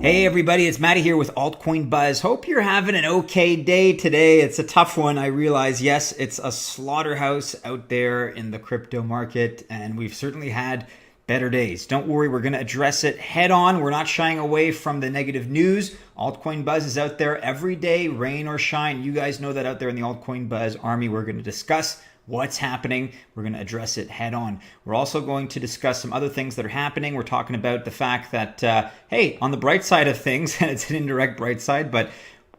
Hey everybody, it's Matty here with Altcoin Buzz. Hope you're having an okay day today. It's a tough one, I realize. Yes, it's a slaughterhouse out there in the crypto market, and we've certainly had better days. Don't worry, we're going to address it head on. We're not shying away from the negative news. Altcoin Buzz is out there every day, rain or shine. You guys know that out there in the Altcoin Buzz army. We're going to discuss what's happening. We're going to address it head on. We're also going to discuss some other things that are happening. We're talking about the fact that, hey, on the bright side of things, and it's an indirect bright side, but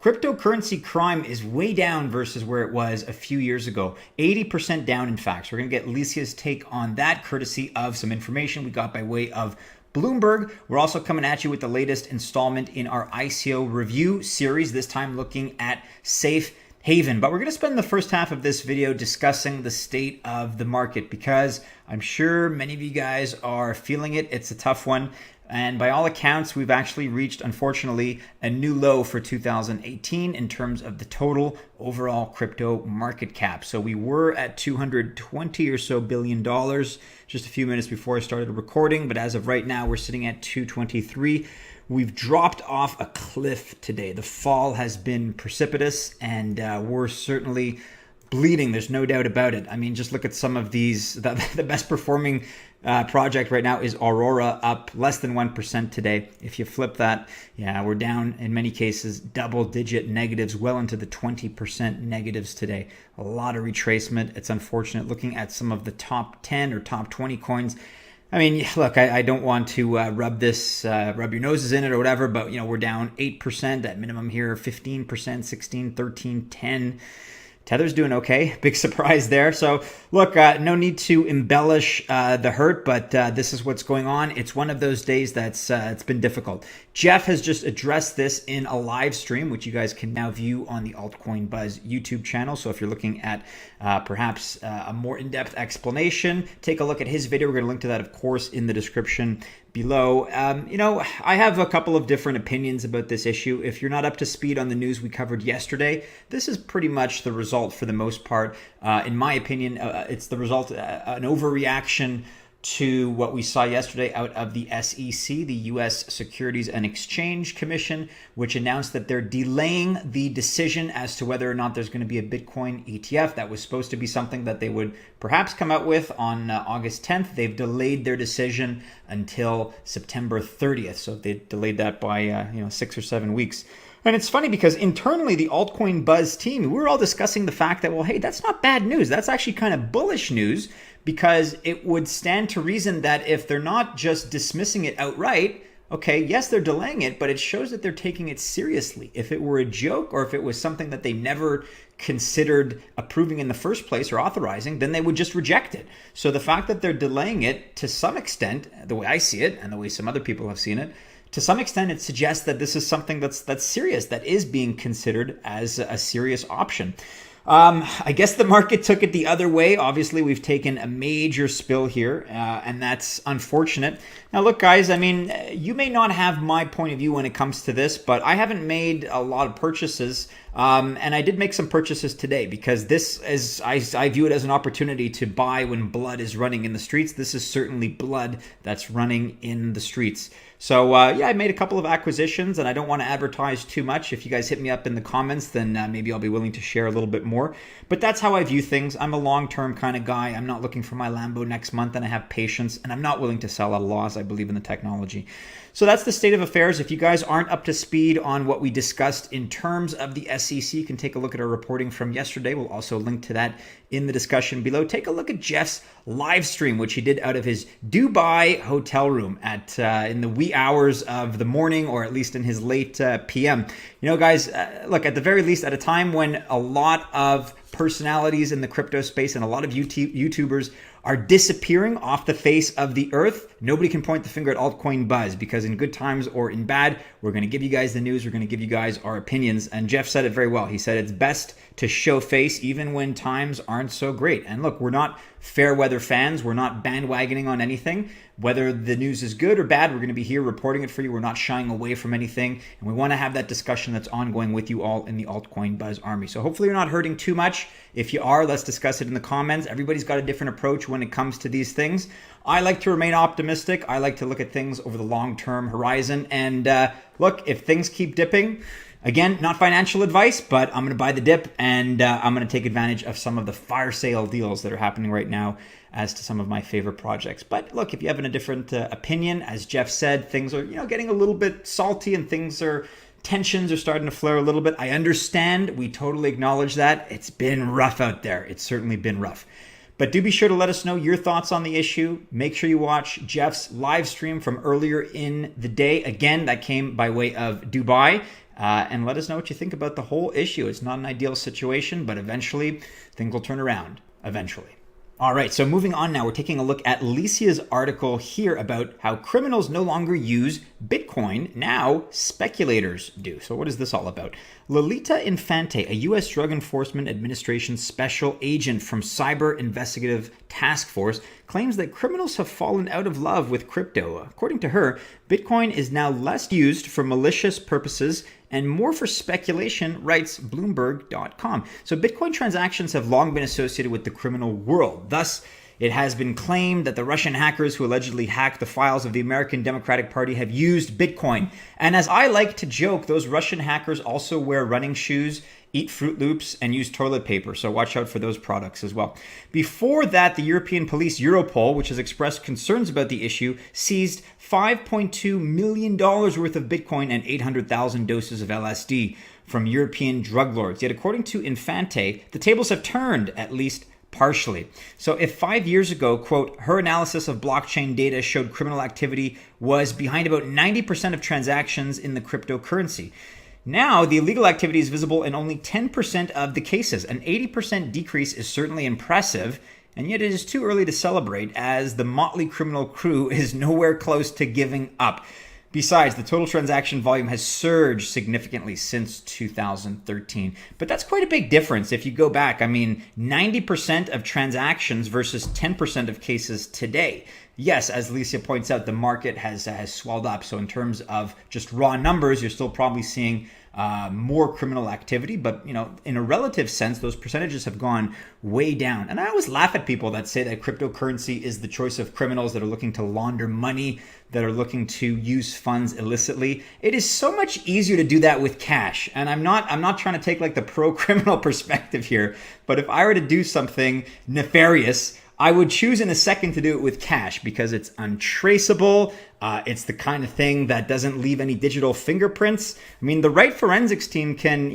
cryptocurrency crime is way down versus where it was a few years ago. 80% down, in fact. So we're going to get Alicia's take on that, courtesy of some information we got by way of Bloomberg. We're also coming at you with the latest installment in our ICO review series, this time looking at Safe Haven. But we're going to spend the first half of this video discussing the state of the market because I'm sure many of you guys are feeling it. It's a tough one. And by all accounts, we've actually reached, unfortunately, a new low for 2018 in terms of the total overall crypto market cap. So we were at $220 or so billion just a few minutes before I started recording. But as of right now, we're sitting at 223. We've dropped off a cliff today. The fall has been precipitous, and we're certainly bleeding. There's no doubt about it. I mean, just look at some of these. The best performing project right now is Aurora, up less than 1% today. If you flip that, yeah, we're down in many cases double-digit negatives, well into the 20% negatives today. A lot of retracement. It's unfortunate. Looking at some of the top 10 or top 20 coins, I mean, look, I don't want to rub your noses in it or whatever, but, we're down 8% at minimum here, 15%, 16, 13, 10. Tether's doing okay. Big surprise there. So look, no need to embellish the hurt, but this is what's going on. It's one of those days that's it's been difficult. Jeff has just addressed this in a live stream, which you guys can now view on the Altcoin Buzz YouTube channel. So if you're looking at perhaps a more in-depth explanation, take a look at his video. We're going to link to that, of course, in the description below. I have a couple of different opinions about this issue. If you're not up to speed on the news we covered yesterday, this is pretty much the result for the most part. In my opinion, it's the result, an overreaction to what we saw yesterday out of the SEC, the U.S. Securities and Exchange Commission, which announced that they're delaying the decision as to whether or not there's going to be a Bitcoin ETF. That was supposed to be something that they would perhaps come out with on August 10th. They've delayed their decision until September 30th. So they delayed that by 6 or 7 weeks. And it's funny because internally, the Altcoin Buzz team, we were all discussing the fact that, well, hey, that's not bad news. That's actually kind of bullish news, because it would stand to reason that if they're not just dismissing it outright, okay, yes, they're delaying it, but it shows that they're taking it seriously. If it were a joke, or if it was something that they never considered approving in the first place or authorizing, then they would just reject it. So the fact that they're delaying it, to some extent, the way I see it and the way some other people have seen it, to some extent, it suggests that this is something that's serious, that is being considered as a serious option. I guess the market took it the other way. Obviously, we've taken a major spill here, and that's unfortunate. Now, look, guys, I mean, you may not have my point of view when it comes to this, but I haven't made a lot of purchases, and I did make some purchases today because this is, I view it as an opportunity to buy when blood is running in the streets. This is certainly blood that's running in the streets. So, yeah, I made a couple of acquisitions, and I don't want to advertise too much. If you guys hit me up in the comments, then maybe I'll be willing to share a little bit more. But that's how I view things. I'm a long-term kind of guy. I'm not looking for my Lambo next month, and I have patience, and I'm not willing to sell at a loss. I believe in the technology. So that's the state of affairs. If you guys aren't up to speed on what we discussed in terms of the SEC, you can take a look at our reporting from yesterday. We'll also link to that in the discussion below. Take a look at Jeff's live stream, which he did out of his Dubai hotel room at in the wee hours of the morning, or at least in his late PM. Guys, look, at the very least, at a time when a lot of personalities in the crypto space and a lot of YouTubers are disappearing off the face of the earth, nobody can point the finger at Altcoin Buzz, because in good times or in bad, we're going to give you guys the news. We're going to give you guys our opinions. And Jeff said it very well. He said it's best to show face even when times aren't so great. And look, we're not fair weather fans. We're not bandwagoning on anything. Whether the news is good or bad, we're going to be here reporting it for you. We're not shying away from anything. And we want to have that discussion that's ongoing with you all in the Altcoin Buzz Army. So hopefully you're not hurting too much. If you are, let's discuss it in the comments. Everybody's got a different approach when it comes to these things. I like to remain optimistic. I like to look at things over the long-term horizon. And look, if things keep dipping, again, not financial advice, but I'm going to buy the dip and I'm going to take advantage of some of the fire sale deals that are happening right now as to some of my favorite projects. But look, if you have a different opinion, as Jeff said, things are getting a little bit salty and tensions are starting to flare a little bit. I understand. We totally acknowledge that. It's been rough out there. It's certainly been rough. But do be sure to let us know your thoughts on the issue. Make sure you watch Jeff's live stream from earlier in the day. Again, that came by way of Dubai. And let us know what you think about the whole issue. It's not an ideal situation, but eventually things will turn around. Eventually. All right, so moving on now, we're taking a look at Licia's article here about how criminals no longer use Bitcoin. Now speculators do. So what is this all about? Lolita Infante, a U.S. Drug Enforcement Administration special agent from Cyber Investigative Task Force, claims that criminals have fallen out of love with crypto. According to her, Bitcoin is now less used for malicious purposes and more for speculation, writes Bloomberg.com. So Bitcoin transactions have long been associated with the criminal world. Thus, it has been claimed that the Russian hackers who allegedly hacked the files of the American Democratic Party have used Bitcoin. And as I like to joke, those Russian hackers also wear running shoes, eat Fruit Loops, and use toilet paper. So watch out for those products as well. Before that, the European police Europol, which has expressed concerns about the issue, seized $5.2 million worth of Bitcoin and 800,000 doses of LSD from European drug lords. Yet according to Infante, the tables have turned, at least partially. So if 5 years ago, quote, her analysis of blockchain data showed criminal activity was behind about 90% of transactions in the cryptocurrency. Now, the illegal activity is visible in only 10% of the cases. An 80% decrease is certainly impressive, and yet it is too early to celebrate as the motley criminal crew is nowhere close to giving up. Besides, the total transaction volume has surged significantly since 2013. But that's quite a big difference if you go back. I mean, 90% of transactions versus 10% of cases today. Yes, as Licia points out, the market has swelled up. So in terms of just raw numbers, you're still probably seeing more criminal activity, but in a relative sense, those percentages have gone way down. And I always laugh at people that say that cryptocurrency is the choice of criminals that are looking to launder money, that are looking to use funds illicitly. It is so much easier to do that with cash. And I'm not trying to take like the pro-criminal perspective here, but if I were to do something nefarious, I would choose in a second to do it with cash because it's untraceable. It's the kind of thing that doesn't leave any digital fingerprints. I mean, the right forensics team can,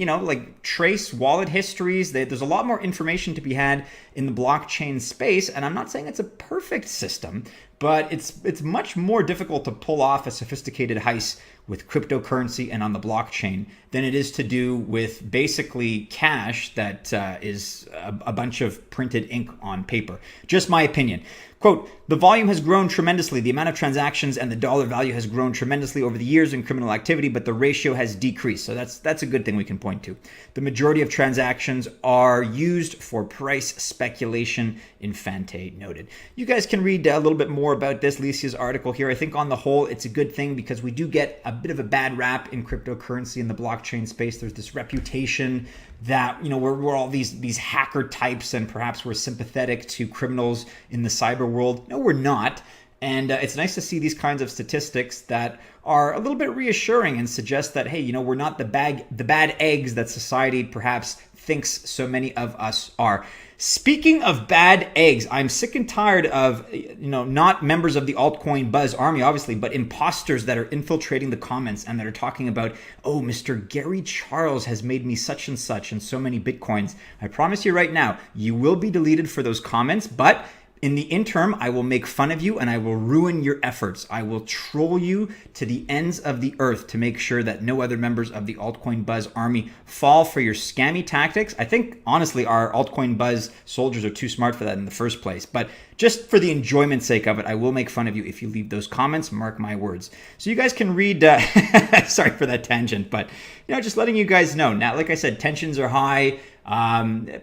trace wallet histories. There's a lot more information to be had in the blockchain space. And I'm not saying it's a perfect system, but it's much more difficult to pull off a sophisticated heist with cryptocurrency and on the blockchain than it is to do with basically cash that is a bunch of printed ink on paper. Just my opinion. Quote, the volume has grown tremendously. The amount of transactions and the dollar value has grown tremendously over the years in criminal activity, but the ratio has decreased. So that's a good thing we can point to. The majority of transactions are used for price speculation, Infante noted. You guys can read a little bit more about this, Licia's article here. I think on the whole, it's a good thing because we do get a bit of a bad rap in cryptocurrency in the blockchain space. There's this reputation that, we're all these hacker types and perhaps we're sympathetic to criminals in the cyber world. No, we're not. And it's nice to see these kinds of statistics that are a little bit reassuring and suggest that, hey, we're not the bad eggs that society perhaps thinks so many of us are. Speaking of bad eggs, I'm sick and tired of, not members of the altcoin buzz army, obviously, but imposters that are infiltrating the comments and that are talking about, oh, Mr. Gary Charles has made me such and so many Bitcoins. I promise you right now, you will be deleted for those comments, but in the interim, I will make fun of you and I will ruin your efforts. I will troll you to the ends of the earth to make sure that no other members of the Altcoin Buzz army fall for your scammy tactics. I think, honestly, our Altcoin Buzz soldiers are too smart for that in the first place. But just for the enjoyment's sake of it, I will make fun of you if you leave those comments. Mark my words. So you guys can read, sorry for that tangent, but just letting you guys know. Now, like I said, tensions are high.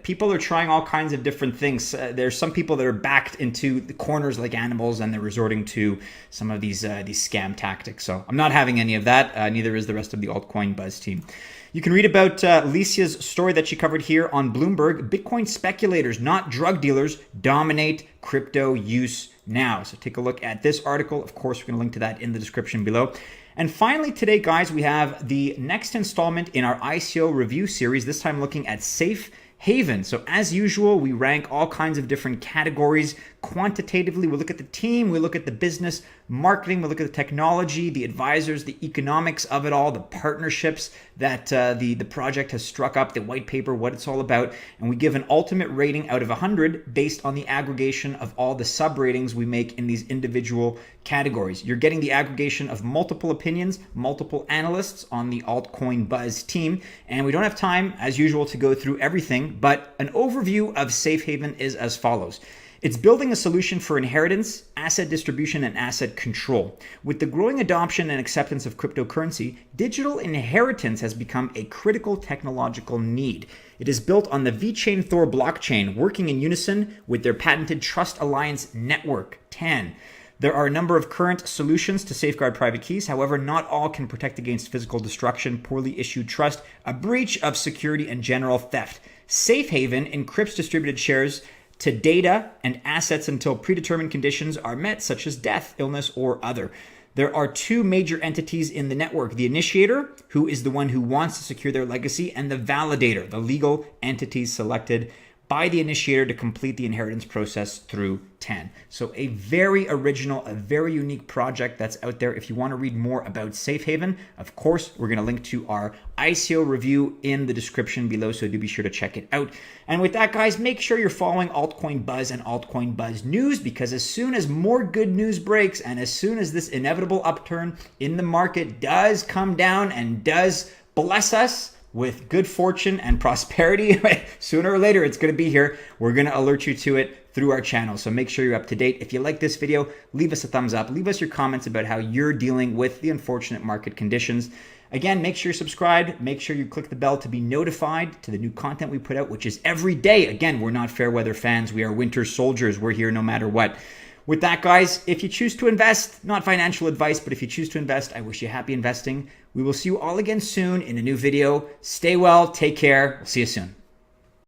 People are trying all kinds of different things. There's some people that are backed into the corners like animals, and they're resorting to some of these scam tactics. So I'm not having any of that. Neither is the rest of the altcoin buzz team. You can read about Licia's story that she covered here on Bloomberg. Bitcoin speculators, not drug dealers, dominate crypto use now. So take a look at this article. Of course, we're going to link to that in the description below. And finally today, guys, we have the next installment in our ICO review series, this time looking at Safe Haven. So as usual, we rank all kinds of different categories quantitatively. We look at the team, we look at the business, marketing, we look at the technology, the advisors, the economics of it all, the partnerships that the project has struck up, the white paper, what it's all about. And we give an ultimate rating out of 100 based on the aggregation of all the sub ratings we make in these individual categories. You're getting the aggregation of multiple opinions, multiple analysts on the altcoin buzz team. And we don't have time, as usual, to go through everything, but an overview of Safe Haven is as follows. It's building a solution for inheritance, asset distribution, and asset control. With the growing adoption and acceptance of cryptocurrency, digital inheritance has become a critical technological need. It is built on the VeChain Thor blockchain, working in unison with their patented Trust Alliance Network, TAN. There are a number of current solutions to safeguard private keys. However, not all can protect against physical destruction, poorly issued trust, a breach of security, and general theft. Safe Haven encrypts distributed shares to data and assets until predetermined conditions are met, such as death, illness, or other. There are two major entities in the network: the initiator, who is the one who wants to secure their legacy, and the validator, the legal entities selected by the initiator to complete the inheritance process through TAN. So a very original, a very unique project that's out there. If you want to read more about Safe Haven, of course, we're going to link to our ICO review in the description below, so do be sure to check it out. And with that, guys, make sure you're following Altcoin Buzz and Altcoin Buzz News, because as soon as more good news breaks and as soon as this inevitable upturn in the market does come down and does bless us with good fortune and prosperity, sooner or later it's going to be here. We're going to alert you to it through our channel. So make sure you're up to date. If you like this video, leave us a thumbs up. Leave us your comments about how you're dealing with the unfortunate market conditions. Again, make sure you're subscribed. Make sure you click the bell to be notified to the new content we put out, which is every day. Again, we're not fair weather fans. We are winter soldiers. We're here no matter what. With that, guys, if you choose to invest, not financial advice, but if you choose to invest, I wish you happy investing. We will see you all again soon in a new video. Stay well, take care. We'll see you soon.